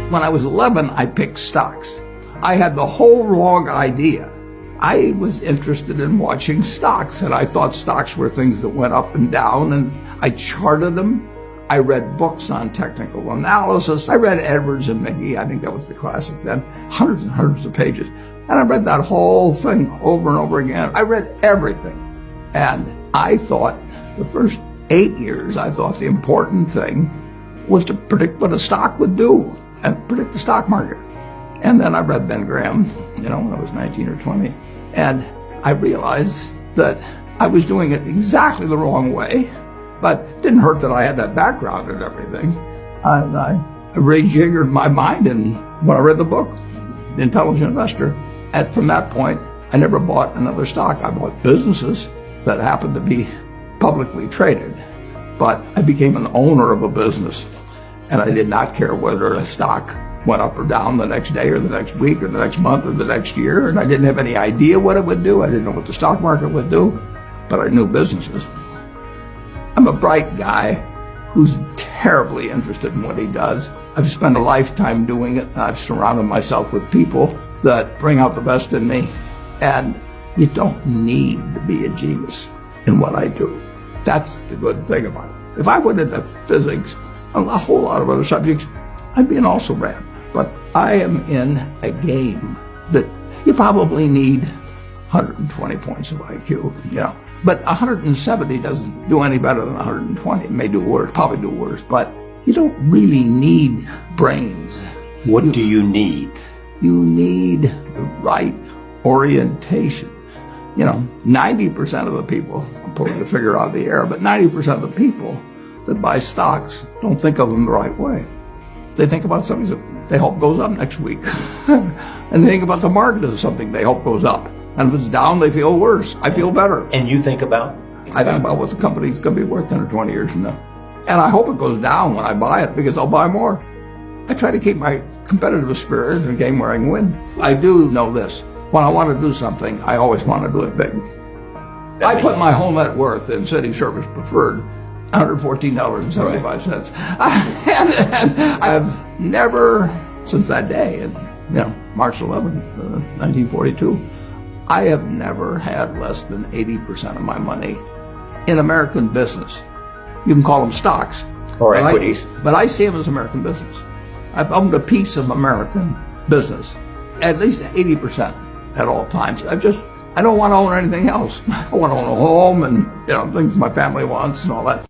When I was 11, I picked stocks. I had the whole wrong idea. I was interested in watching stocks, and I thought stocks were things that went up and down, and I charted them. I read books on technical analysis. I read Edwards and McGee. I think that was the classic then. Hundreds and hundreds of pages. And I read that whole thing over and over again. I read everything. And I thought, the first 8 years, I thought the important thing was to predict what a stock would do and predict the stock market. And then I read Ben Graham, when I was 19 or 20. And I realized that I was doing it exactly the wrong way, but it didn't hurt that I had that background and everything. I rejiggered my mind, and when I read the book, The Intelligent Investor, and from that point, I never bought another stock. I bought businesses that happened to be publicly traded, but I became an owner of a business, and I did not care whether a stock went up or down the next day or the next week or the next month or the next year, and I didn't have any idea what it would do. I didn't know what the stock market would do, but I knew businesses. I'm a bright guy who's terribly interested in what he does. I've spent a lifetime doing it, and I've surrounded myself with people that bring out the best in me, and you don't need to be a genius in what I do. That's the good thing about it. If I went into physics and a whole lot of other subjects, I'd be an also-ran. But I am in a game that you probably need 120 points of IQ, But 170 doesn't do any better than 120. It may do worse, probably do worse, but you don't really need brains. What do you need? You need the right orientation. 90% of the people, I'm pulling the figure out of the air, but 90% of the people that buy stocks don't think of them the right way. They think about something that they hope goes up next week. And they think about the market as something they hope goes up. And if it's down, they feel worse. I feel better. And you think about? I think about what the company's going to be worth 10 or 20 years from now. And I hope it goes down when I buy it, because I'll buy more. I try to keep my competitive spirit in a game where I can win. I do know this. When I want to do something, I always want to do it big. I put my whole net worth in City Service Preferred, $114.75. And I've never, since that day, March 11th, 1942, I have never had less than 80% of my money in American business. You can call them stocks. Or equities. But I see them as American business. I've owned a piece of American business, at least 80% at all times. I don't want to own anything else. I want to own a home and, things my family wants and all that.